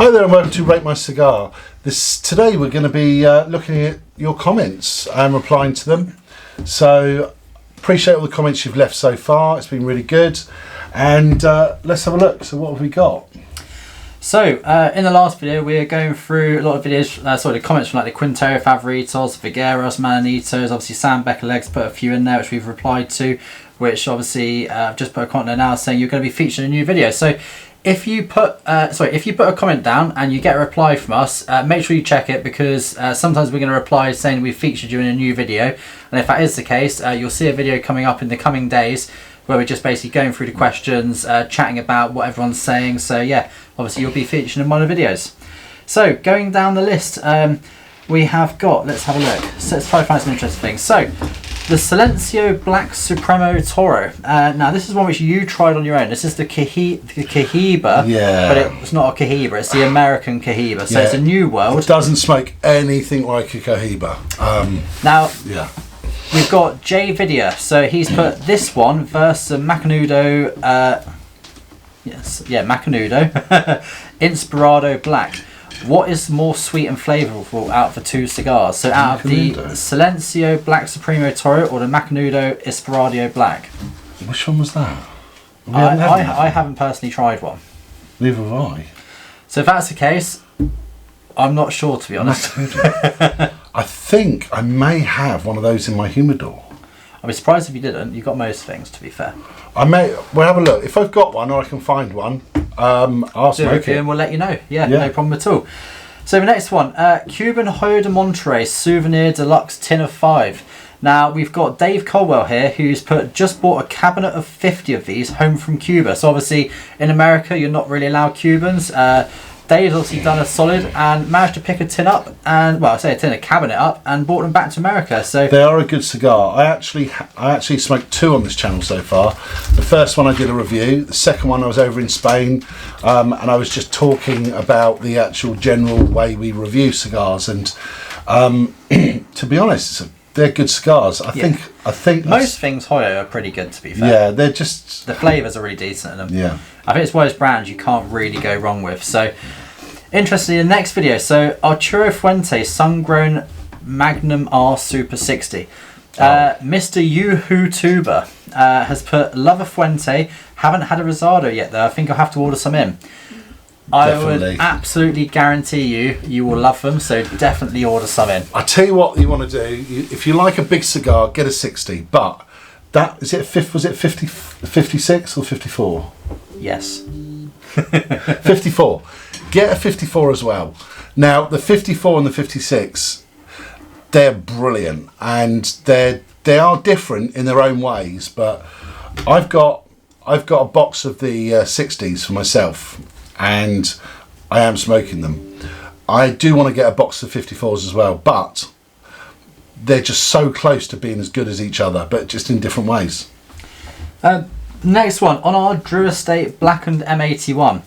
Hi there and welcome to Rate My Cigar. Today we're going to be looking at your comments and replying to them. So appreciate all the comments you've left so far. It's been really good. And let's have a look. So what have we got? So in the last video we were going through a lot of videos, comments from like the Quinto, Favoritos, Figueros, Mananitos. Obviously Sam Beckerlegs put a few in there which we've replied to, which obviously just put a comment there now saying you're going to be featured in a new video. So if you put a comment down and you get a reply from us, make sure you check it, because sometimes we're going to reply saying we've featured you in a new video, and if that is the case, you'll see a video coming up in the coming days where we're just basically going through the questions, chatting about what everyone's saying. So yeah, obviously you'll be featured in one of the videos. So going down the list, we have got, let's have a look. So let's try to find some interesting things. So the Silencio Black Supremo Toro. Now this is one which you tried on your own. This is the Cohiba, yeah, but it's not a Cohiba, it's the American Cohiba. So yeah, it's a new world. It doesn't smoke anything like a Cohiba. Now, yeah, we've got Jay Vidya. So he's put this one versus a Macanudo, Macanudo Inspirado Black. What is more sweet and flavourful out of the two cigars? So out of the Silencio Black Supremo Toro or the Macanudo Inspirado Black? Which one was that? I haven't personally tried one. Neither have I. So if that's the case, I'm not sure, to be honest. I think I may have one of those in my humidor. I'd be surprised if you didn't. You've got most things, to be fair. We'll have a look. If I've got one or I can find one, I'll smoke it. And we'll let you know. Yeah, no problem at all. So the next one, Cuban Hoyo de Monterrey Souvenir Deluxe Tin of 5. Now we've got Dave Colwell here, who's just bought a cabinet of 50 of these home from Cuba. So obviously in America you're not really allowed Cubans. Dave's obviously done a solid and managed to pick a tin up, and a cabinet up, and brought them back to America. So they are a good cigar. I actually smoked two on this channel so far. The first one I did a review. The second one I was over in Spain, and I was just talking about the actual general way we review cigars. And to be honest, they're good cigars. I think most things Hoyo are pretty good, to be fair. Yeah, they're just, the flavours are really decent in them. Yeah, I think it's one of those brands you can't really go wrong with. So interestingly, the next video, so Arturo Fuente Sun-Grown Magnum R Super 60. Mr. Yoo-Hoo Tuber has put, love a Fuente, haven't had a Rosado yet though, I think I'll have to order some in. Definitely. I would absolutely guarantee you will love them, so definitely order some in. I tell you what you want to do, if you like a big cigar, get a 60, but that, was it 50, 56 or 54? Yes. 54. Get a 54 as well. Now the 54 and the 56, they're brilliant, and they are different in their own ways, but I've got a box of the 60s for myself, and I am smoking them. I do want to get a box of 54s as well, but they're just so close to being as good as each other, but just in different ways. Next one, on our Drew Estate Blackened M81.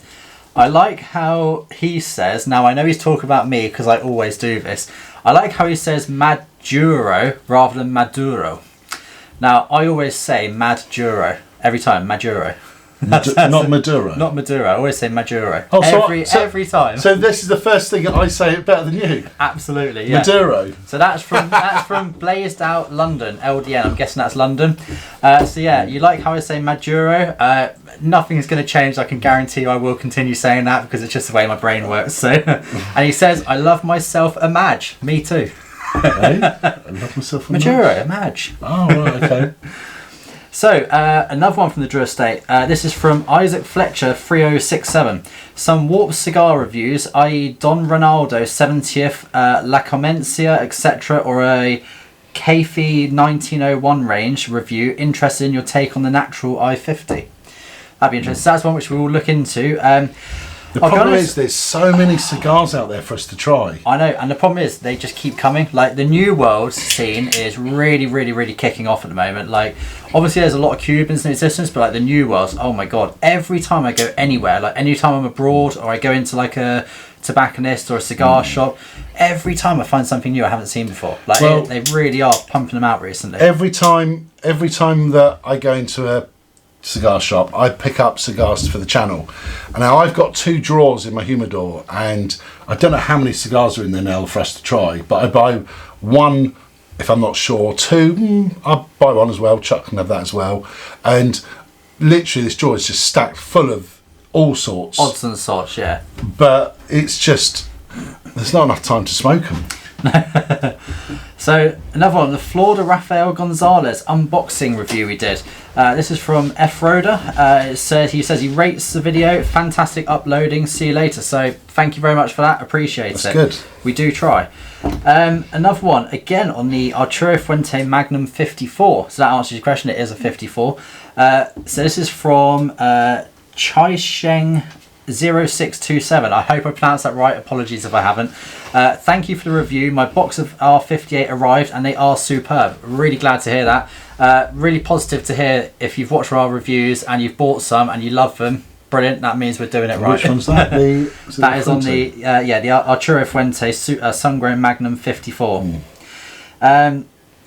I like how he says, now I know he's talking about me because I always do this, I like how he says Maduro rather than Maduro. Now I always say Maduro every time, Maduro. Not Maduro. Not Maduro. I always say Maduro. Oh, every time. So this is the first thing that I say it better than you. Absolutely. Yeah. Maduro. So that's from Blazed Out London, LDN. I'm guessing that's London. So yeah, you like how I say Maduro? Nothing's going to change. I can guarantee you I will continue saying that because it's just the way my brain works. So, and he says, I love myself a Madge. Me too. Hey? I love myself a Maduro, a Madge. Oh, right, okay. So, another one from the Drew Estate. This is from Isaac Fletcher 3067. Some Warped cigar reviews, i.e. Don Ronaldo 70th, La Comencia, etc., or a Kefi 1901 range review. Interested in your take on the natural I-50? That'd be interesting. So that's one which we will look into. The problem is there's so many cigars out there for us to try. I know, and the problem is they just keep coming. Like the New World scene is really, really, really kicking off at the moment. Like obviously there's a lot of Cubans in existence, but like the New Worlds, oh my god! Every time I go anywhere, like anytime I'm abroad or I go into like a tobacconist or a cigar shop, every time I find something new I haven't seen before. Like they really are pumping them out recently. Every time that I go into cigar shop, I pick up cigars for the channel. And now I've got 2 drawers in my humidor, and I don't know how many cigars are in there now for us to try, but I buy 1 if I'm not sure, 2, I'll buy 1 as well, Chuck can have that as well. And literally this drawer is just stacked full of all sorts. Odds and sods, yeah. But it's just, there's not enough time to smoke them. So another one, the Florida Rafael Gonzalez unboxing review we did. This is from F Roder. He says he rates the video, fantastic uploading, see you later. So thank you very much for that, appreciate it. That's good. We do try. Another one, again on the Arturo Fuente Magnum 54. So that answers your question, it is a 54. So this is from Chai Sheng 0627. I hope I pronounced that right, apologies if I haven't. Thank you for the review. My box of R58 arrived and they are superb. Really glad to hear that. Really positive to hear if you've watched our reviews and you've bought some and you love them. Brilliant, that means we're doing it right. Which one's that? That is on the Arturo Fuente Sun-Grown Magnum 54.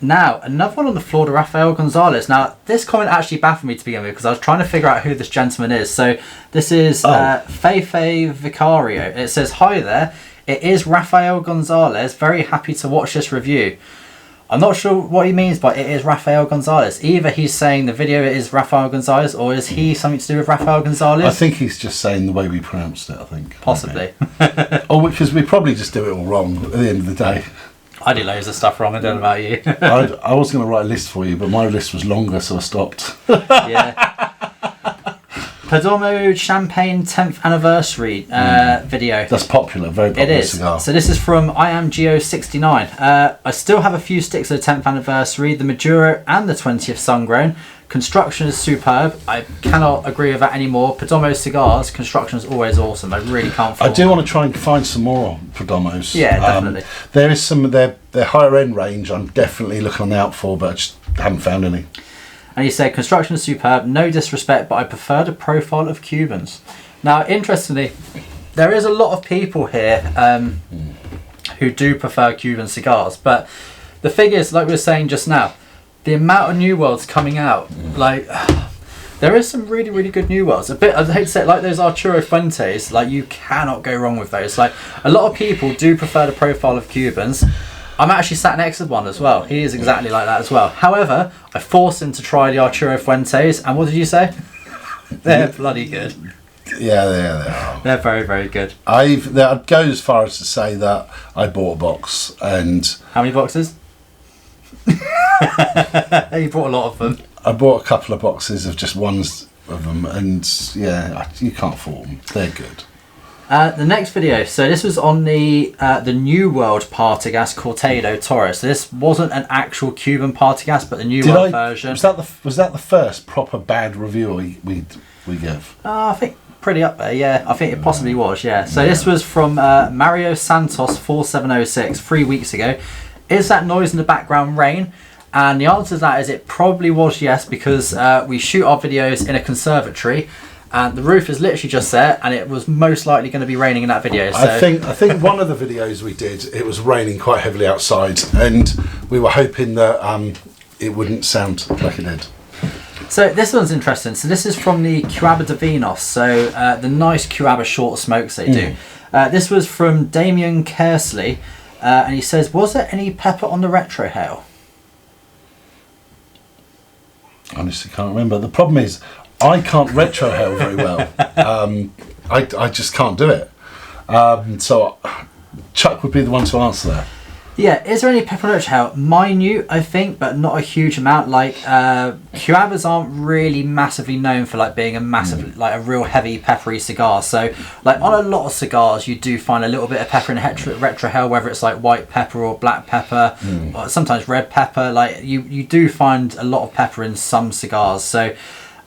Now, another one on the Florida Rafael Gonzalez. Now, this comment actually baffled me to begin with because I was trying to figure out who this gentleman is. So, this is Fefe Vicario. It says, "Hi there, it is Rafael Gonzalez. Very happy to watch this review." I'm not sure what he means by it is Rafael Gonzalez. Either he's saying the video is Rafael Gonzalez, or is he something to do with Rafael Gonzalez? I think he's just saying the way we pronounced it, I think. Possibly. Okay. Or because we probably just do it all wrong at the end of the day. I do loads of stuff wrong, I don't know about you. I was going to write a list for you, but my list was longer, so I stopped. Yeah. Perdomo Champagne 10th anniversary video. That's popular, very popular it is. cigar. So this is from IamGeo69. I still have a few sticks of the 10th anniversary, the Maduro and the 20th Sun-Grown. Construction is superb. I cannot agree with that anymore. Perdomo cigars, construction is always awesome. I really can't fault I do want to try and find some more Perdomos. Yeah, definitely. There is some of their higher end range I'm definitely looking on the out for, but I just haven't found any. And he said, construction is superb, no disrespect, but I prefer the profile of Cubans. Now, interestingly, there is a lot of people here who do prefer Cuban cigars, but the thing is, like we were saying just now, the amount of new worlds coming out, like, there is some really, really good new worlds. I hate to say it, like those Arturo Fuentes, like, you cannot go wrong with those. Like, a lot of people do prefer the profile of Cubans. I'm actually sat next to one as well. He is exactly like that as well. However, I forced him to try the Arturo Fuentes, and what did you say? They're bloody good. Yeah, they are. They're very, very good. I'd go as far as to say that I bought a box, and... How many boxes? You bought a lot of them. I bought a couple of boxes of just ones of them, and yeah, you can't fault them. They're good. The next video, so this was on the New World Partagas Cortado Torres. So this wasn't an actual Cuban Partagas, but the New World version. Was that the first proper bad review we give? I think pretty up there, yeah. I think it possibly was, yeah. So this was from Mario Santos 4706 3 weeks ago. Is that noise in the background rain? And the answer to that is it probably was yes, because we shoot our videos in a conservatory. And the roof is literally just there, and it was most likely going to be raining in that video. So. I think one of the videos we did, it was raining quite heavily outside, and we were hoping that it wouldn't sound like it did. So this one's interesting. So this is from the Cuaba de Vinos, so the nice Cuaba short smokes they do. This was from Damien Kersley, and he says, was there any pepper on the retro hail? Honestly, can't remember. The problem is, I can't retrohale very well. I just can't do it. So Chuck would be the one to answer that. Yeah, is there any pepper on retrohale? Minute, I think, but not a huge amount. Like Cuabas aren't really massively known for like being a massive, like a real heavy peppery cigar. So like on a lot of cigars, you do find a little bit of pepper in retrohale, whether it's like white pepper or black pepper, or sometimes red pepper. Like you do find a lot of pepper in some cigars. So.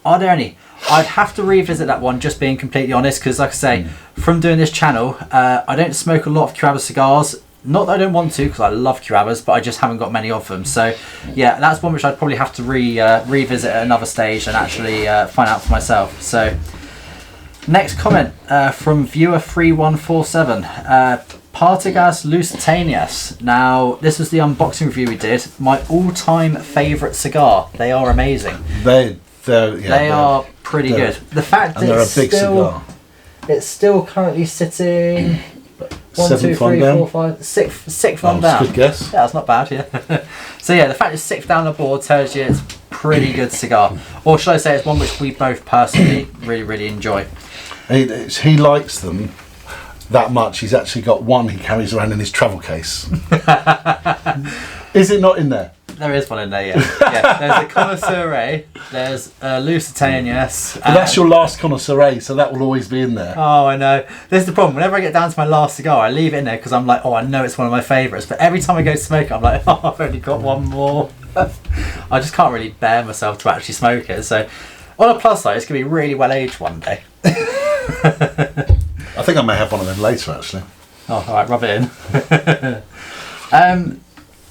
Are there any? I'd have to revisit that one, just being completely honest, because like I say, from doing this channel, I don't smoke a lot of Cuaba cigars. Not that I don't want to, because I love Cuabas, but I just haven't got many of them. So yeah, that's one which I'd probably have to revisit at another stage and actually find out for myself. So next comment from viewer 3147. Partagas Lusitanias. Now, this was the unboxing review we did. My all-time favourite cigar. They are amazing. they are pretty good. The fact that they're a big cigar. It's still currently sitting 1, 2, 3, 4, 5, sixth one down. Good guess. Yeah, that's not bad. Yeah. So yeah, the fact it's sixth down the board tells you it's a pretty good cigar, or should I say, it's one which we both personally really enjoy. He likes them that much. He's actually got one he carries around in his travel case. Is it not in there? There is one in there, yeah. There's a Connoisseur, there's a Lusitanius. But that's your last Connoisseur, so that will always be in there. Oh, I know. This is the problem. Whenever I get down to my last cigar, I leave it in there because I'm like, oh, I know it's one of my favourites. But every time I go to smoke it, I'm like, oh, I've only got one more. I just can't really bear myself to actually smoke it. So on a plus side, it's going to be really well aged one day. I think I may have one of them later, actually. Oh, all right, rub it in.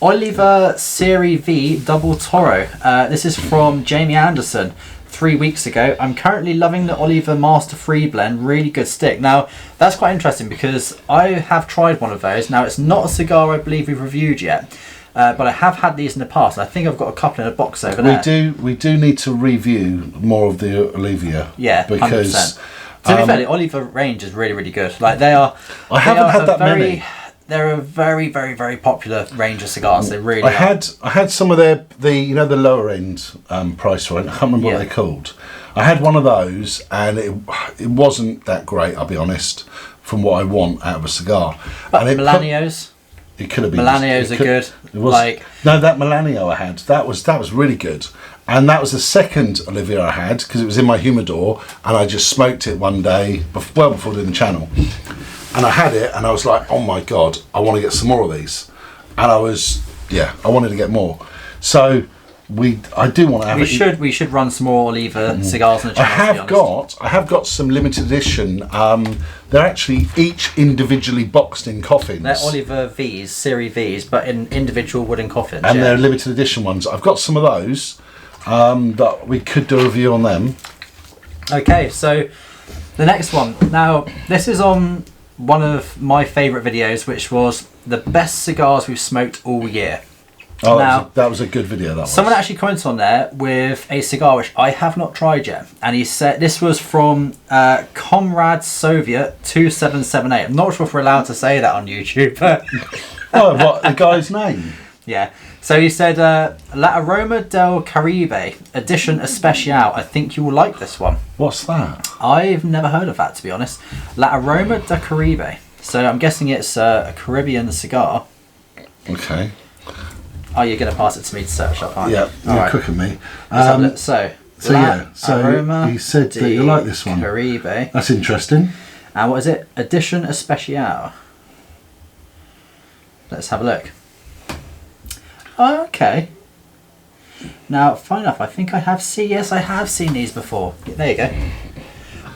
Oliver Serie V Double Toro. This is from Jamie Anderson 3 weeks ago. I'm currently loving the Oliver Master Free Blend. Really good stick. Now, that's quite interesting because I have tried one of those. Now, it's not a cigar I believe we've reviewed yet, but I have had these in the past. And I think I've got a couple in a box over there. We do need to review more of the Olivier. Yeah, because 100%. To be fair, the Oliver range is really good. Like they are. I haven't had that many. They're a very popular range of cigars. They really. I had some of the the lower end price range. I can't remember what they're called. I had one of those, and it wasn't that great. I'll be honest, from what I want out of a cigar. But Milanios. It could have been. Milanios are good. It was, no, that Milanio I had that was really good, and that was the second Olivier I had because it was in my humidor, and I just smoked it one day well before doing the channel. And I had it, and I was like, "Oh my god, I want to get some more of these." And I wanted to get more. So I do want to have. We should run some more Oliver cigars on the channel. I have got some limited edition. They're actually each individually boxed in coffins. They're Oliver V's, Serie V's, but in individual wooden coffins. And they're limited edition ones. I've got some of those that we could do a review on them. Okay, so the next one. Now this is on one of my favourite videos, which was the best cigars we've smoked all year. Oh, that was a good video. Someone actually commented on there with a cigar which I have not tried yet, and he said this was from Comrade Soviet 2778. I'm not sure if we're allowed to say that on YouTube. Oh, what, the guy's name? Yeah. So he said, La Aroma del Caribe, edition especial. I think you will like this one. What's that? I've never heard of that, to be honest. La Aroma del Caribe. So I'm guessing it's a Caribbean cigar. Okay. Oh, you're going to pass it to me to search up, aren't you? Yeah, you're quick at me. So he said that you like this one. Caribe. That's interesting. And what is it? Edition especial. Let's have a look. Oh, okay. Now, fine enough. I think I have seen. Yes, I have seen these before. There you go.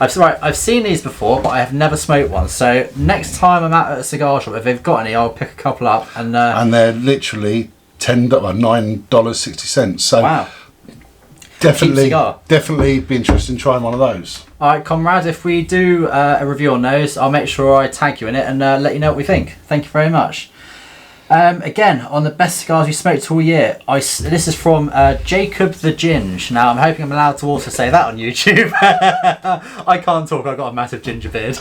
I've seen these before, but I have never smoked one. So next time I'm out at a cigar shop, if they've got any, I'll pick a couple up. And they're literally $9.60. So wow. Definitely be interested in trying one of those. All right, comrade. If we do a review on those, I'll make sure I tag you in it and let you know what we think. Thank you very much. Again, on the best cigars we smoked all year, this is from Jacob the Ginge. Now, I'm hoping I'm allowed to also say that on YouTube. I can't talk, I've got a massive ginger beard.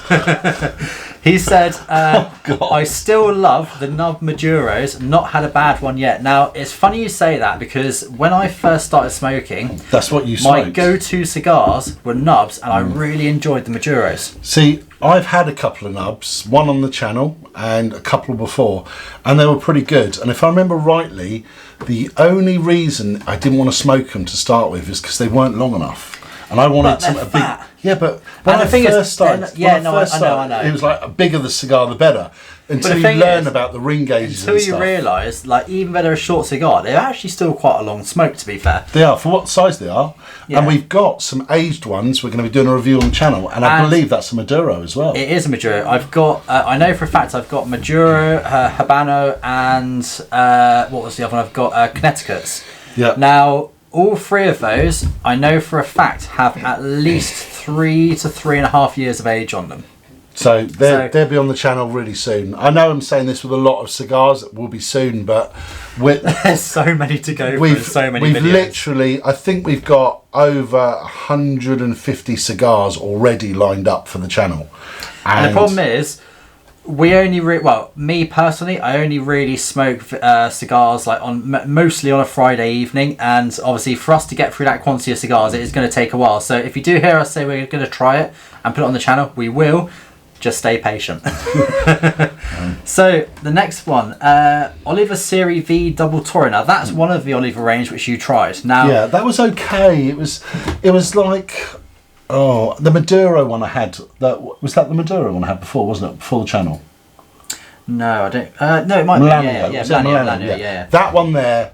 He said, I still love the Nub Maduros, not had a bad one yet. Now, it's funny you say that because when I first started smoking, that's what you smoked. My go-to cigars were Nubs, and I really enjoyed the Maduros. See, I've had a couple of Nubs, one on the channel and a couple before, and they were pretty good. And if I remember rightly, the only reason I didn't want to smoke them to start with is because they weren't long enough. And I wanted a big. Yeah, but when I first started, I know. It was like the bigger the cigar, the better. Until you learn about the ring gauges and stuff. Until you realise, like, even though they're a short cigar, they're actually still quite a long smoke, to be fair. They are, for what size they are. Yeah. And we've got some aged ones we're going to be doing a review on the channel, and I believe that's a Maduro as well. It is a Maduro. I've got, I know for a fact I've got Maduro, Habano, and what was the other one? I've got Connecticut's. Yeah. Now, all three of those, I know for a fact, have at least 3 to 3.5 years of age on them. So they'll be on the channel really soon. I know I'm saying this with a lot of cigars that will be soon, but there's so many to go through, so many videos. Literally, I think we've got over 150 cigars already lined up for the channel. And the problem is, we only me personally, I only really smoke cigars like mostly on a Friday evening, and obviously for us to get through that quantity of cigars, it is going to take a while. So if you do hear us say we're going to try it and put it on the channel, we will. Just stay patient. So the next one, Oliver Serie V Double Toro. Now that's one of the Oliver range which you tried. Now, yeah, that was okay. It was like, the Maduro one I had. Was that the Maduro one I had before? Wasn't it before the channel? No, I don't. No, it might Melanio. be. Yeah. That one there.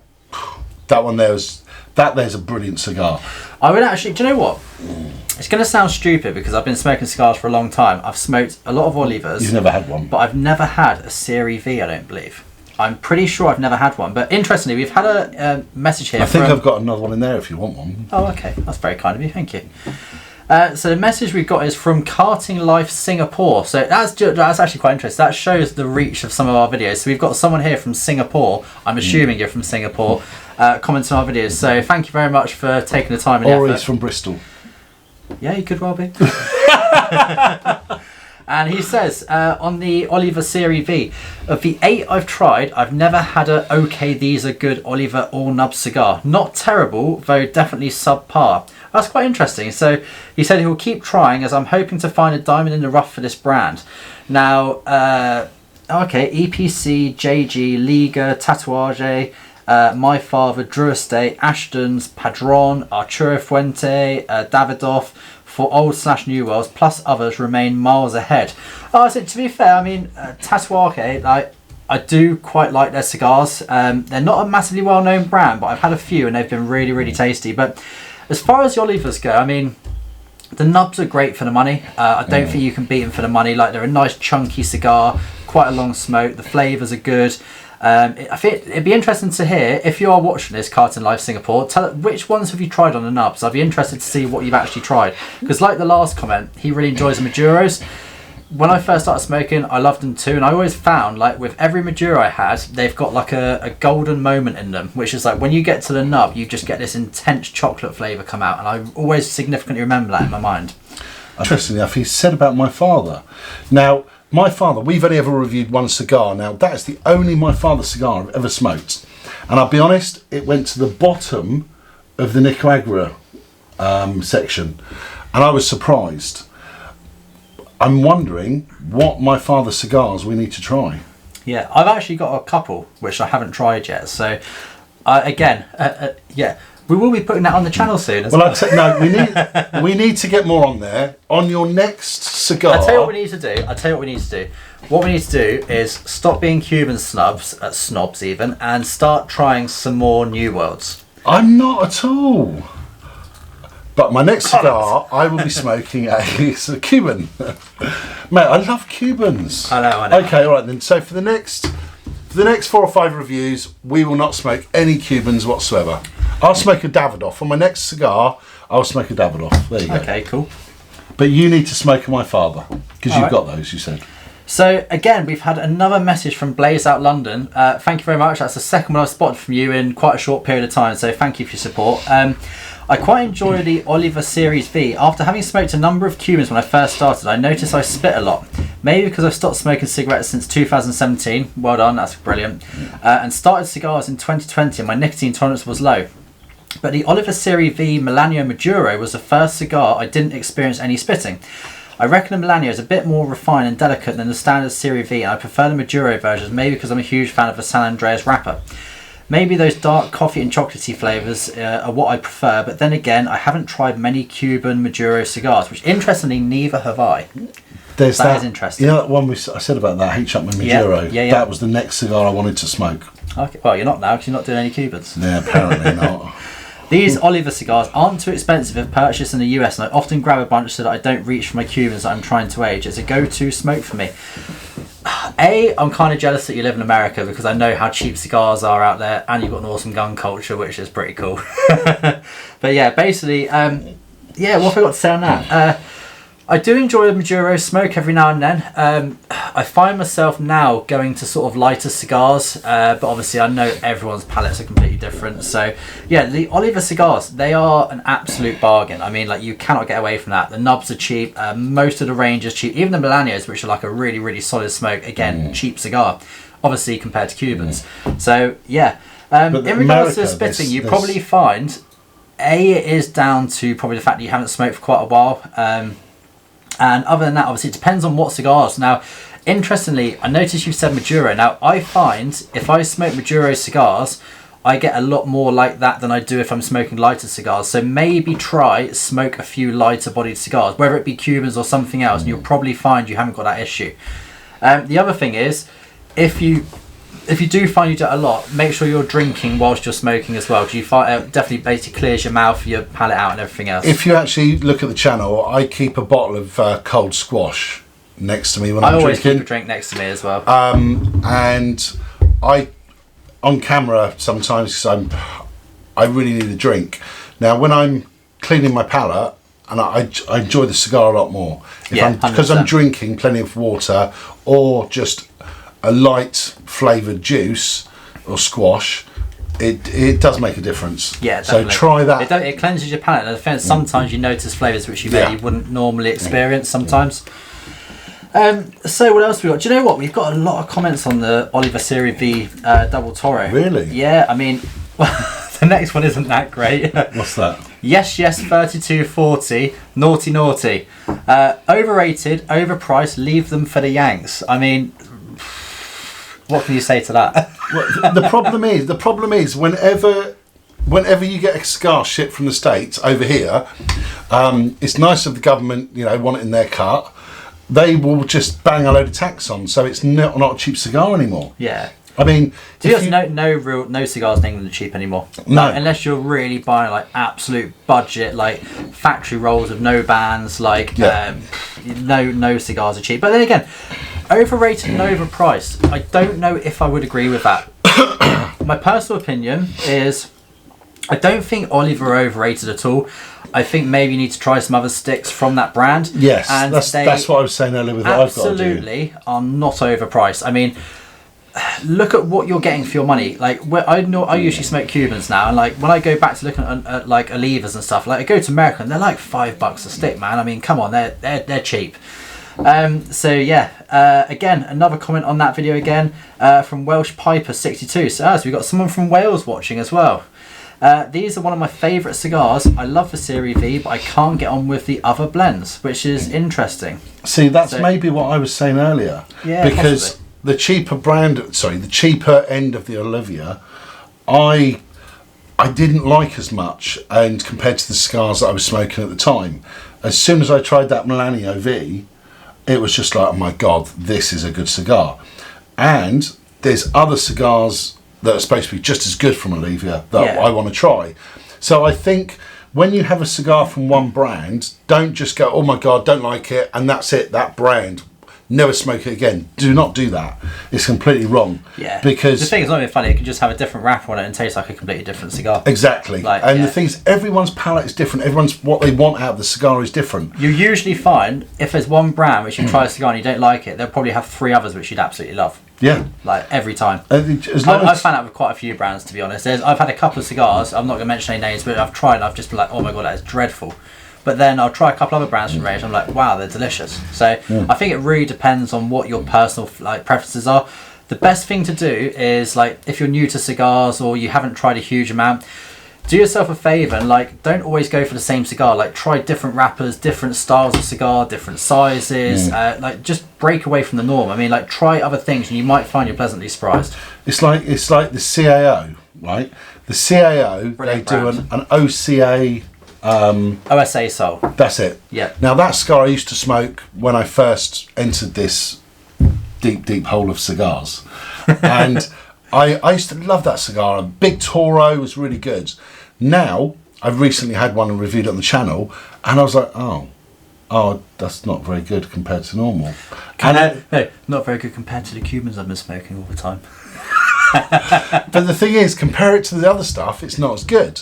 There's a brilliant cigar. I would actually. Do you know what? It's going to sound stupid because I've been smoking cigars for a long time. I've smoked a lot of Olivers. You've never had one. But I've never had a Serie V, I don't believe. I'm pretty sure I've never had one. But interestingly, we've had a message here. I think I've got another one in there if you want one. Oh, okay. That's very kind of you. Thank you. So the message we've got is from Karting Life Singapore. So that's actually quite interesting. That shows the reach of some of our videos. So we've got someone here from Singapore. I'm assuming you're from Singapore. Commenting on our videos. So thank you very much for taking the time and effort. Or he's from Bristol. Yeah, you could well be. And he says, on the Oliver Serie V, of the 8 I've tried, I've never had a okay, these are good Oliver all-nub cigar. Not terrible, though definitely subpar. That's quite interesting. So he said he will keep trying, as I'm hoping to find a diamond in the rough for this brand. Now, okay, EPC, JG, Liga, Tatuage, My Father, Drew Estate, Ashton's, Padron, Arturo Fuente, Davidoff, for old/new worlds, plus others remain miles ahead. Oh, so to be fair, I mean, Tatuage, I do quite like their cigars. They're not a massively well-known brand, but I've had a few and they've been really, really tasty. But as far as the Olivers go, I mean, the nubs are great for the money. I don't think you can beat them for the money. Like, they're a nice chunky cigar, quite a long smoke. The flavours are good. I think it'd be interesting to hear, if you are watching this, Karting Life Singapore, which ones have you tried on the nubs? I'd be interested to see what you've actually tried. Because like the last comment, he really enjoys the Maduros. When I first started smoking, I loved them too, and I always found, like, with every Maduro I had, they've got like a golden moment in them, which is like when you get to the nub, you just get this intense chocolate flavour come out, and I always significantly remember that in my mind. Interestingly enough, he said about my father. Now, my father, we've only ever reviewed one cigar. Now, that is the only my father's cigar I've ever smoked. And I'll be honest, it went to the bottom of the Nicaragua section. And I was surprised. I'm wondering what my father's cigars we need to try. Yeah, I've actually got a couple, which I haven't tried yet. So, again, yeah. We will be putting that on the channel soon. No, we need to get more on there. On your next cigar. I'll tell you what we need to do. What we need to do is stop being Cuban snobs even, and start trying some more New Worlds. I'm not at all. But my next cigar, I will be smoking a Cuban. Mate, I love Cubans. I know. Okay, all right then. So for the next 4 or 5 reviews, we will not smoke any Cubans whatsoever. I'll smoke a Davidoff. On my next cigar, I'll smoke a Davidoff. There you go. Okay, cool. But you need to smoke a My Father, because you've got those, you said. So, again, we've had another message from Blaze Out London. Thank you very much. That's the second one I've spotted from you in quite a short period of time, so thank you for your support. I quite enjoy the Oliver Series V. After having smoked a number of Cubans when I first started, I noticed I spit a lot. Maybe because I've stopped smoking cigarettes since 2017. Well done, that's brilliant. And started cigars in 2020 and my nicotine tolerance was low. But the Oliver Series V Melanio Maduro was the first cigar I didn't experience any spitting. I reckon the Melanio is a bit more refined and delicate than the standard Series V, and I prefer the Maduro versions, maybe because I'm a huge fan of the San Andreas wrapper. Maybe those dark coffee and chocolatey flavours are what I prefer, but then again, I haven't tried many Cuban Maduro cigars, which interestingly, neither have I. That is interesting. You know that one I said about that, H. Upman Maduro? Yeah. That was the next cigar I wanted to smoke. Okay, well, you're not now because you're not doing any Cubans. Yeah, apparently not. These Oliver cigars aren't too expensive if purchased in the US, and I often grab a bunch so that I don't reach for my Cubans that I'm trying to age. It's a go-to smoke for me. I'm kind of jealous that you live in America because I know how cheap cigars are out there, and you've got an awesome gun culture, which is pretty cool. But yeah, basically, what have I got to say on that? I do enjoy a Maduro smoke every now and then. I find myself now going to sort of lighter cigars, but obviously I know everyone's palates are completely different. So yeah, the Oliver cigars, they are an absolute bargain. I mean, like, you cannot get away from that. The nubs are cheap. Most of the range is cheap. Even the Milanios, which are like a really, really solid smoke, again, cheap cigar, obviously compared to Cubans. So yeah, in regards to the spitting, you probably find, it is down to probably the fact that you haven't smoked for quite a while. And other than that, obviously, it depends on what cigars. Now, interestingly, I noticed you said Maduro. Now, I find if I smoke Maduro cigars, I get a lot more like that than I do if I'm smoking lighter cigars. So maybe try smoke a few lighter bodied cigars, whether it be Cubans or something else, and you'll probably find you haven't got that issue. The other thing is, if you do find you do it a lot, make sure you're drinking whilst you're smoking as well, because you find it definitely basically clears your mouth, your palate out and everything else. If you actually look at the channel, I keep a bottle of cold squash next to me when I'm drinking. I always keep a drink next to me as well. And I, on camera sometimes, because I really need a drink. Now, when I'm cleaning my palate, and I enjoy the cigar a lot more. Because I'm drinking plenty of water or just a light flavoured juice or squash, it does make a difference. Yeah, definitely. So try that. It cleanses your palate. And sometimes you notice flavours which you maybe wouldn't normally experience sometimes. So what else have we got? Do you know what? We've got a lot of comments on the Oliver Serie V Double Toro. Really? Yeah, I mean, the next one isn't that great. What's that? Yes, 3240, naughty. Overrated, overpriced, leave them for the Yanks. I mean, what can you say to that? Well, the problem is whenever you get a cigar shipped from the States over here, it's nice of the government, want it in their cut. They will just bang a load of tax on, so it's not a cheap cigar anymore. Yeah. I mean, no cigars in England are cheap anymore. No, unless you're really buying like absolute budget, like factory rolls of no bands. No cigars are cheap. But then again, overrated and overpriced. I don't know if I would agree with that. My personal opinion is, I don't think Oliver are overrated at all. I think maybe you need to try some other sticks from that brand. Yes, and that's what I was saying earlier with what I've got to do. Absolutely are not overpriced. I mean, look at what you're getting for your money. Like, I usually smoke Cubans now, and like when I go back to looking at like Olivas and stuff, like I go to America and they're like $5 a stick, man. I mean, come on, they're cheap. So yeah, again, another comment on that video again from Welsh Piper 62. So we've got someone from Wales watching as well. These are one of my favourite cigars. I love the Serie V, but I can't get on with the other blends, which is interesting. See, that's maybe what I was saying earlier. Yeah, because possibly. The cheaper end of the Olivia, I didn't like as much, and compared to the cigars that I was smoking at the time, as soon as I tried that Milanio V, it was just like, oh my god, this is a good cigar. And there's other cigars that are supposed to be just as good from Olivia that I want to try. So I think when you have a cigar from one brand, don't just go, oh my god, don't like it, and that's it, that brand. Never smoke it again. Do not do that. It's completely wrong. Yeah. Because the thing is not even funny. It can just have a different wrapper on it and taste like a completely different cigar. Exactly. The thing is, everyone's palate is different. Everyone's what they want out of the cigar is different. You usually find if there's one brand which you try a cigar and you don't like it, they'll probably have 3 others which you'd absolutely love. Yeah. Like every time. I've found out with quite a few brands, to be honest. I've had a couple of cigars. I'm not going to mention any names, but I've tried and I've just been like, oh my god, that is dreadful. But then I'll try a couple other brands from the range and I'm like, wow, they're delicious. So I think it really depends on what your personal preferences are. The best thing to do is, like, if you're new to cigars or you haven't tried a huge amount, do yourself a favour and don't always go for the same cigar. Like, try different wrappers, different styles of cigar, different sizes. Just break away from the norm. I mean, try other things and you might find you're pleasantly surprised. It's like the CAO, right? The CAO, Brilliant they brand. do an OCA. OSA Soul. That's it. Yeah. Now that cigar I used to smoke when I first entered this deep hole of cigars, and I used to love that cigar. A Big Toro was really good. Now I've recently had one and reviewed it on the channel, and I was like, oh, that's not very good compared to normal. No, not very good compared to the Cubans I've been smoking all the time. But the thing is, compare it to the other stuff, it's not as good.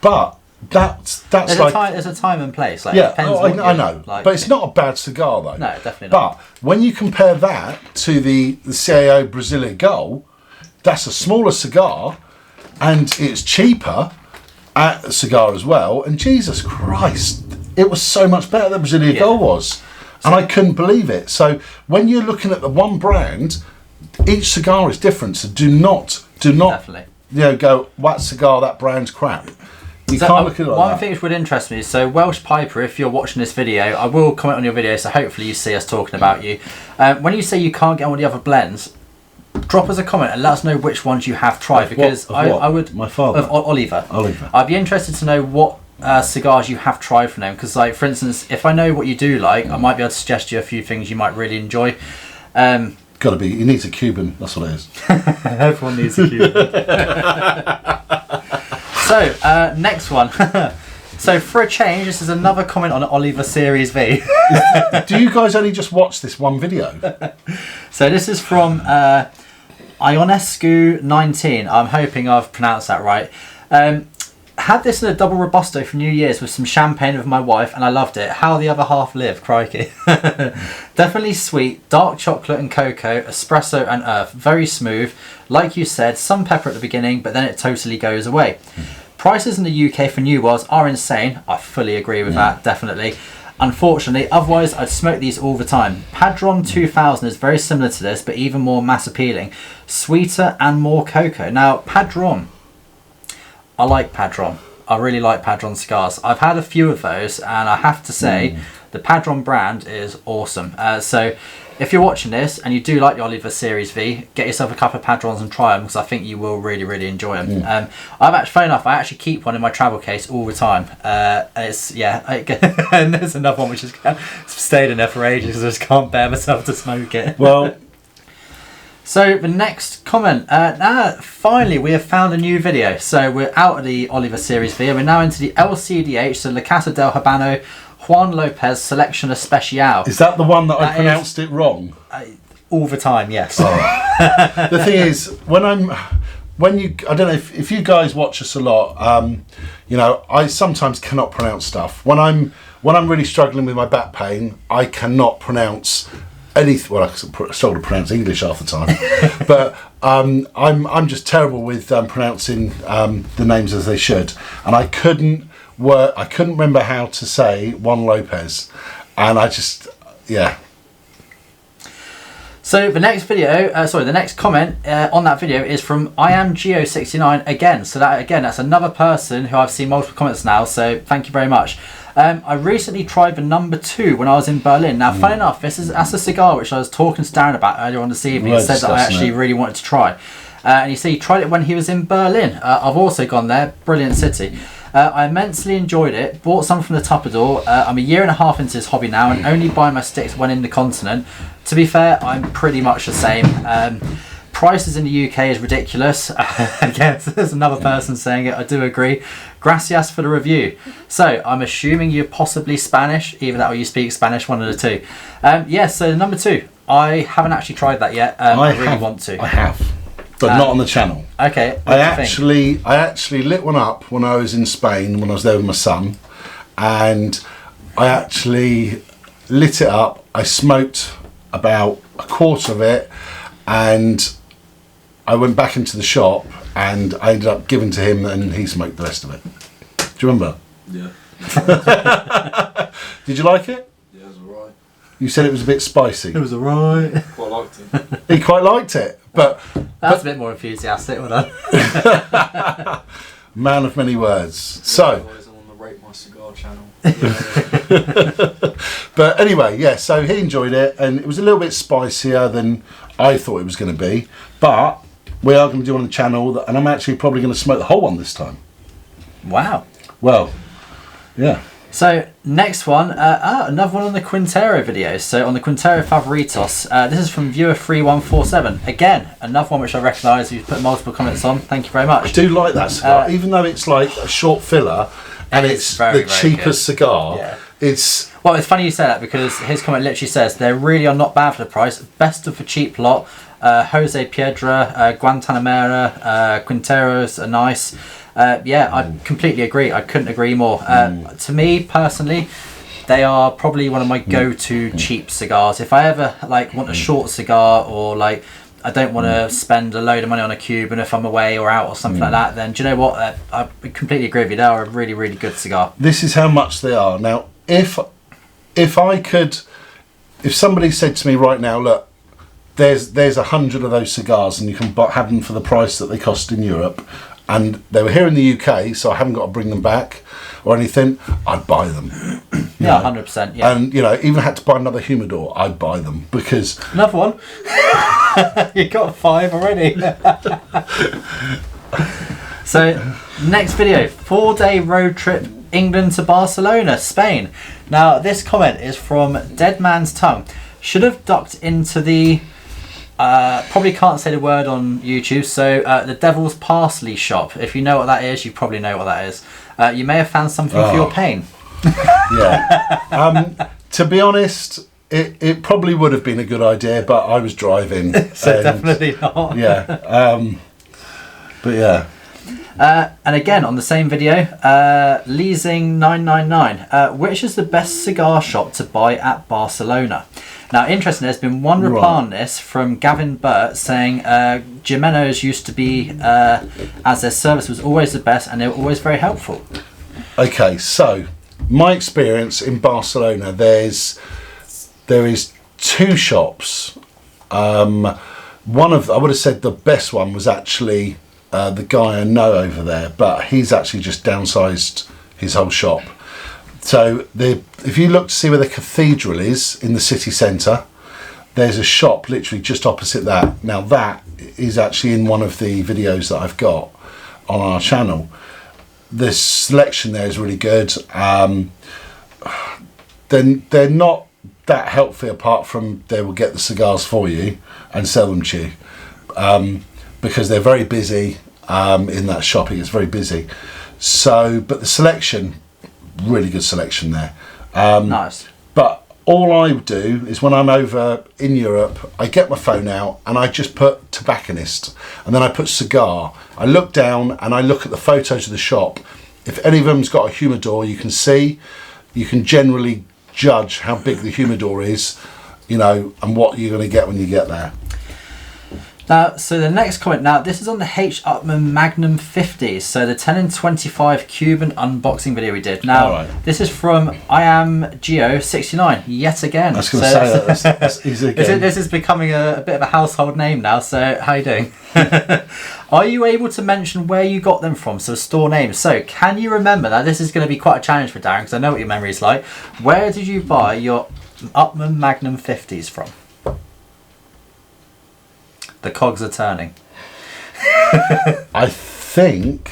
But There's like there's a time and place. Like, yeah, it depends I know, like, but it's not a bad cigar though. No, definitely not. But when you compare that to the CAO Brasilia Gold, that's a smaller cigar, and it's cheaper at the cigar as well. And Jesus Christ, it was so much better than Brasilia Gold was, and I couldn't believe it. So when you're looking at the one brand, each cigar is different. So do not definitely. Go, what cigar, that brand's crap. You So can't look at it like one that. thing which would interest me, so Welsh Piper, if you're watching this video, I will comment on your video, so hopefully you see us talking about you. When you say you can't get on with the other blends, drop us a comment and let us know which ones you have tried, because I would... My father? Of Oliver. Oliver. I'd be interested to know what cigars you have tried from them, because, like, for instance, if I know what you do like, I might be able to suggest you a few things you might really enjoy. Gotta be, he needs a Cuban, that's what it is. Everyone needs a Cuban. So, next one. So, for a change, this is another comment on Oliver Series V. Do you guys only just watch this one video? So, this is from Ionescu19. I'm hoping I've pronounced that right. Had this in a double Robusto for New Year's with some champagne with my wife, and I loved it. How the other half lived, crikey. Definitely sweet, dark chocolate and cocoa, espresso and earth. Very smooth. Like you said, some pepper at the beginning, but then it totally goes away. Prices in the UK for new ones are insane. I fully agree with that, definitely. Unfortunately, otherwise I'd smoke these all the time. Padron 2000 is very similar to this, but even more mass appealing. Sweeter and more cocoa. Now, Padron. I like Padron. I really like Padron cigars. I've had a few of those, and I have to say, the Padron brand is awesome. So, if you're watching this and you do like the Oliver Series V, get yourself a couple of Padrons and try them, because I think you will really, really enjoy them. Funny enough, I actually keep one in my travel case all the time. And there's another one which has stayed in there for ages because I just can't bear myself to smoke it. Well, so the next comment, finally we have found a new video. So we're out of the Oliver Series V and we're now into the LCDH, so La Casa del Habano Juan Lopez Selection Especial. is that the one that I pronounced it wrong? All the time, yes. The thing is, I don't know if you guys watch us a lot, I sometimes cannot pronounce stuff. When I'm really struggling with my back pain, I cannot pronounce anything. Well, I struggle to pronounce English half the time, but I'm just terrible with pronouncing the names as they should, and I couldn't remember how to say Juan Lopez, and So the next the next comment on that video is from IamGeo69 again. So that's another person who I've seen multiple comments now. So thank you very much. I recently tried the number 2 when I was in Berlin. Now, funny enough, that's a cigar which I was talking to Darren about earlier on this evening. He said that I actually really wanted to try. And he said he tried it when he was in Berlin. I've also gone there. Brilliant city. I immensely enjoyed it. Bought some from the Tupperdoor. I'm a year and a half into this hobby now and only buy my sticks when in the continent. To be fair, I'm pretty much the same. Prices in the UK is ridiculous. Again, there's another person saying it. I do agree. Gracias for the review. So I'm assuming you're possibly Spanish, either that or you speak Spanish, one of the two. Yes, so number 2. I haven't actually tried that yet. I really want to. I have, but not on the channel. Okay. I actually lit one up when I was in Spain, when I was there with my son, and I actually lit it up. I smoked about a quarter of it, and I went back into the shop and I ended up giving to him and he smoked the rest of it. Do you remember? Yeah. Did you like it? Yeah, it was alright. You said it was a bit spicy. It was alright. Quite liked it. He quite liked it, but that's a bit more enthusiastic, wasn't it? Man of many words. So I'm on the RateMyCigar channel. but anyway, yeah, so he enjoyed it and it was a little bit spicier than I thought it was going to be, but we are going to do on the channel and I'm actually probably going to smoke the whole one this time. Wow. Well, yeah. So next one, another one on the Quintero video. So on the Quintero Favoritos, this is from viewer 3147. Again, another one which I recognise. You've put multiple comments on. Thank you very much. I do like that cigar, even though it's like a short filler and it's very, the cheapest cigar. Yeah. Well, it's funny you say that because his comment literally says they really are not bad for the price. Best of the cheap lot. Jose Piedra, Guantanamera, Quinteros are nice. Yeah, I completely agree. I couldn't agree more. To me personally, they are probably one of my go-to cheap cigars. If I ever like want a short cigar, or like I don't want to spend a load of money on a Cuban if I'm away or out or something like that, then do you know what? I completely agree with you. They are a really, really good cigar. This is how much they are. Now, if somebody said to me right now, look, there's 100 of those cigars and you can have them for the price that they cost in Europe, and they were here in the UK, so I haven't got to bring them back or anything, I'd buy them. Yeah, 100%. Yeah, and even had to buy another humidor, I'd buy them because another one. You got 5 already. So, next video: 4-day road trip, England to Barcelona, Spain. Now, this comment is from Dead Man's Tongue. Should have ducked into the. Probably can't say the word on YouTube, so the Devil's Parsley shop. If you know what that is, you probably know what that is. You may have found something for your pain. Yeah. To be honest, it probably would have been a good idea, but I was driving. So definitely not. Yeah. But yeah. And again, on the same video, Leasing999. Which is the best cigar shop to buy at Barcelona? Now, interesting, there's been one reply on this from Gavin Burt saying Jimeno's used to be, as their service was always the best and they were always very helpful. Okay, so my experience in Barcelona, there is 2 shops. One of, I would have said the best one was actually the guy I know over there, but he's actually just downsized his whole shop. So if you look to see where the cathedral is in the city centre, there's a shop literally just opposite that. Now that is actually in one of the videos that I've got on our channel. The selection there is really good. Then they're not that helpful, apart from they will get the cigars for you and sell them to you, because they're very busy in that shop. It's very busy. So, but the selection, really good selection there. Nice. But all I do is when I'm over in Europe, I get my phone out and I just put tobacconist, and then I put cigar. I look down and I look at the photos of the shop. If any of them's got a humidor, you can generally judge how big the humidor is, and what you're going to get when you get there. Now, so the next comment, now this is on the H. Upmann Magnum 50, so the 10 and 25 Cuban unboxing video we did. Now, This is from I Am Geo69, yet again. I was going to say that's easy again. This is becoming a bit of a household name now, so how you doing? Are you able to mention where you got them from, so store names? So, can you remember, now this is going to be quite a challenge for Darren, because I know what your memory is like. Where did you buy your Upmann Magnum 50s from? The cogs are turning. I think,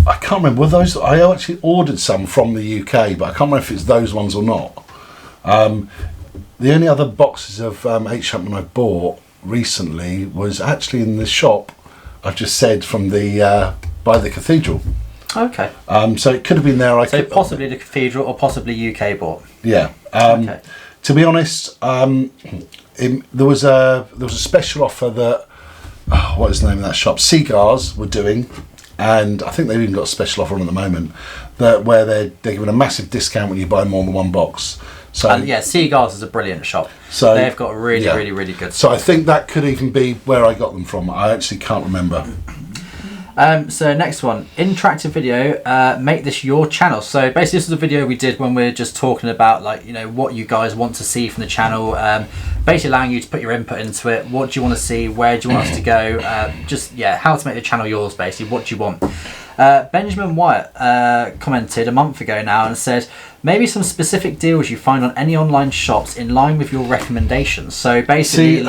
I can't remember, were those, I actually ordered some from the UK, but I can't remember if it's those ones or not. The only other boxes of H. Upmann I bought recently was actually in the shop I've just said, from the by the cathedral. Okay. So it could have been there. So possibly the cathedral, or possibly UK bought. Yeah. Okay. To be honest, there was a special offer that what is the name of that shop? Cigars were doing, and I think they've even got a special offer on at the moment where they're giving a massive discount when you buy more than one box. So and yeah, Cigars is a brilliant shop. So they've got really good stuff. So I think that could even be where I got them from. I actually can't remember. So next one, interactive video, make this your channel. So basically this is a video we did when we were just talking about, like, what you guys want to see from the channel, basically allowing you to put your input into it. What do you want to see? Where do you want us to go? How to make the channel yours, basically. What do you want? Benjamin Wyatt commented a month ago now and said, maybe some specific deals you find on any online shops in line with your recommendations. So basically,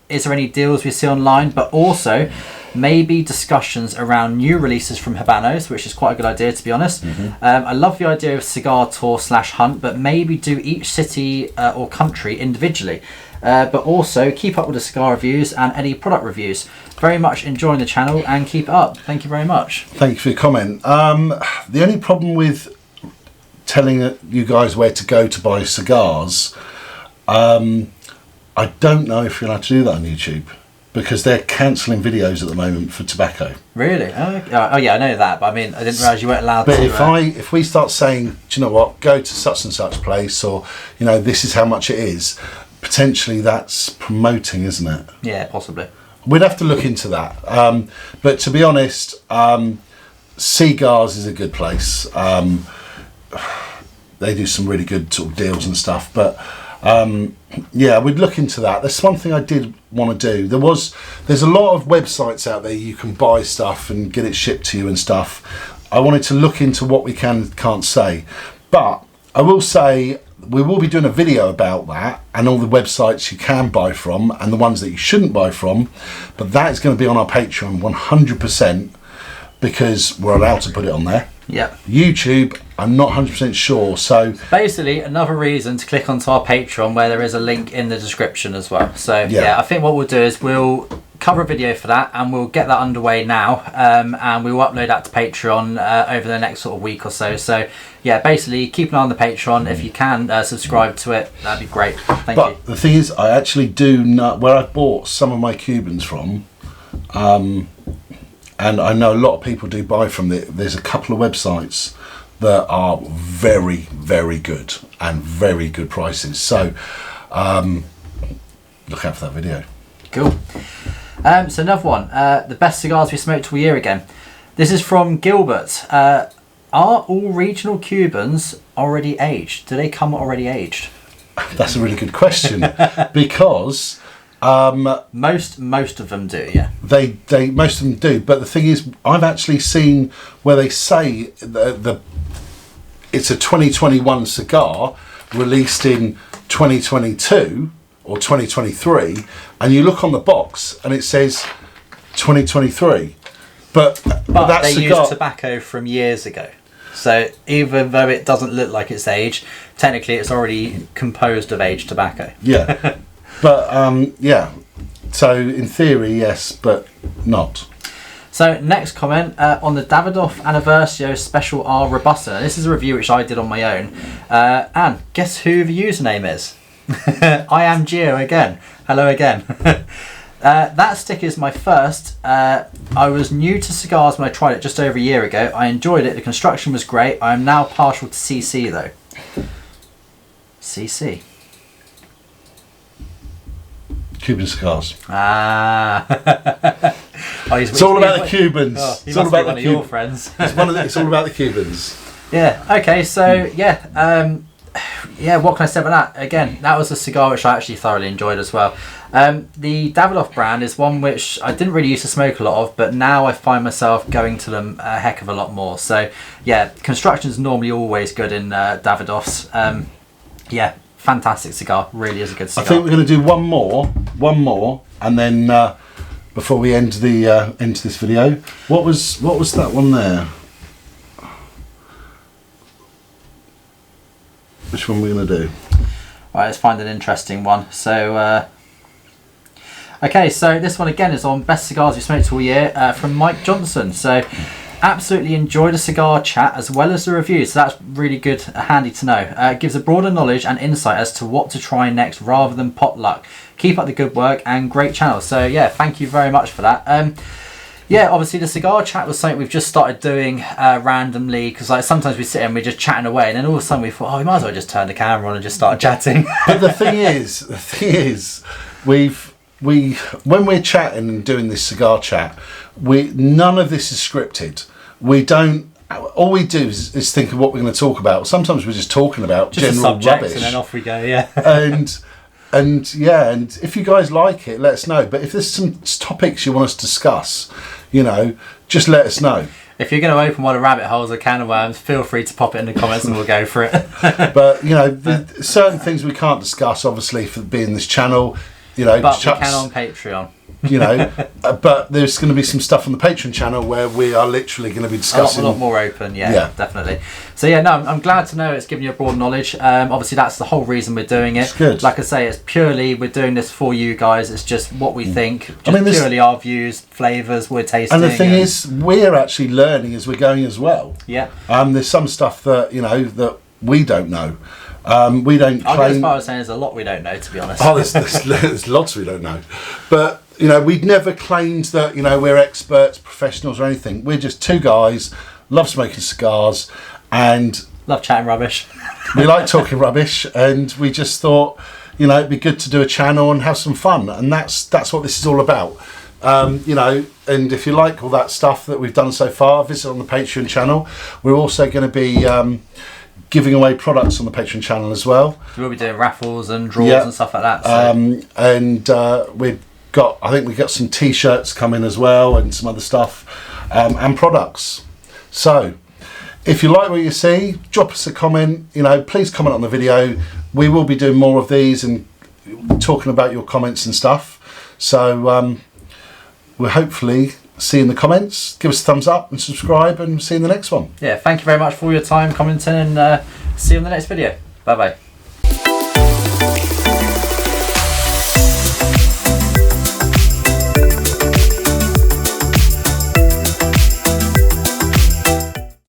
is there any deals we see online, but also maybe discussions around new releases from Habanos, which is quite a good idea, to be honest. I love the idea of cigar tour / hunt, but maybe do each city or country individually. But also keep up with the cigar reviews and any product reviews. Very much enjoying the channel, and keep it up. Thank you very much. Thank you for your comment. The only problem with telling you guys where to go to buy cigars, I don't know if you're allowed to do that on YouTube. because they're cancelling videos at the moment for tobacco. Really? Oh yeah, I know that, but I mean, I didn't realise you weren't allowed But to. if we start saying, do you know what, go to such and such place, or this is how much it is, potentially that's promoting, isn't it? Yeah, possibly. We'd have to look into that. But to be honest, Cigars is a good place. They do some really good sort of deals and stuff. But yeah, we'd look into that. There's one thing I did want to do. There's a lot of websites out there you can buy stuff and get it shipped to you and stuff. I wanted to look into what we can and can't say. But I will say we will be doing a video about that and all the websites you can buy from and the ones that you shouldn't buy from. But that is going to be on our Patreon 100% because we're allowed to put it on there. Yeah. YouTube, I'm not 100% sure. So basically, another reason to click onto our Patreon where there is a link in the description as well. So yeah, I think what we'll do is we'll cover a video for that and we'll get that underway now, and we will upload that to Patreon over the next sort of week or so. So yeah, basically keep an eye on the Patreon. If you can subscribe to it, that'd be great. Thank you. But the thing is, I actually do know where I bought some of my Cubans from. And I know a lot of people do buy from there's a couple of websites that are very, very good and very good prices. So look out for that video. Cool. So another one, the best cigars we smoked all year again. This is from Gilbert. Are all regional Cubans already aged? Do they come already aged? That's a really good question because most of them do, yeah. They most of them do, but the thing is, I've actually seen where they say it's a 2021 cigar released in 2022 or 2023, and you look on the box and it says 2023, but that they cigar, use tobacco from years ago. So even though it doesn't look like it's aged, technically it's already composed of aged tobacco. Yeah. But yeah, so in theory yes, but not. So next comment on the Davidoff Anniversario Special R Robusta. This is a review which I did on my own. And guess who the username is? I am Gio again. Hello again. That stick is my first. I was new to cigars when I tried it just over a year ago. I enjoyed it. The construction was great. I am now partial to CC though. CC. Cuban cigars. It's all about the Cubans. It's all about one of your friends. It's all about the Cubans. Yeah. Okay. So yeah. Yeah. What can I say about that? Again, that was a cigar which I actually thoroughly enjoyed as well. The Davidoff brand is one which I didn't really used to smoke a lot of, but now I find myself going to them a heck of a lot more. So yeah, construction is normally always good in Davidoffs. Yeah. Fantastic cigar, really is a good cigar. I think we're going to do one more, and then before we end this video, what was that one there? Which one are we going to do? Right, let's find an interesting one. So, okay, so this one again is on best cigars we smoked all year from Mike Johnson. So, absolutely enjoyed the cigar chat as well as the review, so that's really good, handy to know. It gives a broader knowledge and insight as to what to try next rather than potluck. Keep up the good work and great channel. So yeah, thank you very much for that. Yeah, obviously the cigar chat was something we've just started doing randomly, because like sometimes we sit and we're just chatting away, and then all of a sudden we thought, oh, we might as well just turn the camera on and just start chatting. But the thing is, when we're chatting and doing this cigar chat, none of this is scripted. We don't. All we do is think of what we're going to talk about. Sometimes we're just talking about just general subject, rubbish, and then off we go. Yeah. and yeah, and if you guys like it, let us know. But if there's some topics you want us to discuss, just let us know. If you're going to open one of the rabbit holes or can of worms, feel free to pop it in the comments and we'll go for it. But certain things we can't discuss, obviously, for being this channel. But we can on Patreon. But there's going to be some stuff on the Patreon channel where we are literally going to be discussing a lot more open. Yeah, definitely. So yeah, no, I'm glad to know it's giving you a broad knowledge. Obviously that's the whole reason we're doing it. It's good. Like I say, it's purely we're doing this for you guys. It's just what we think, purely our views, flavours we're tasting. And the thing is, we're actually learning as we're going as well. Yeah. There's some stuff that that we don't know. We don't claim. I'll go as far as saying there's a lot we don't know, to be honest. There's lots we don't know, but you know, we'd never claimed that, you know, we're experts, professionals or anything. We're just two guys, love smoking cigars, and love chatting rubbish. we like talking rubbish, and we just thought, you know, it'd be good to do a channel and have some fun, and that's what this is all about. You know, and if you like all that stuff that we've done so far, visit on the Patreon channel. We're also going to be giving away products on the Patreon channel as well. We'll be doing raffles and draws and stuff like that. So. I think we've got some t-shirts coming as well, and some other stuff, and products. So if you like what you see, drop us a comment. You know, please comment on the video. We will be doing more of these and talking about your comments and stuff. So we'll hopefully see you in the comments. Give us a thumbs up and subscribe, and see you in the next one. Yeah, thank you very much for all your time commenting, and see you in the next video. Bye bye.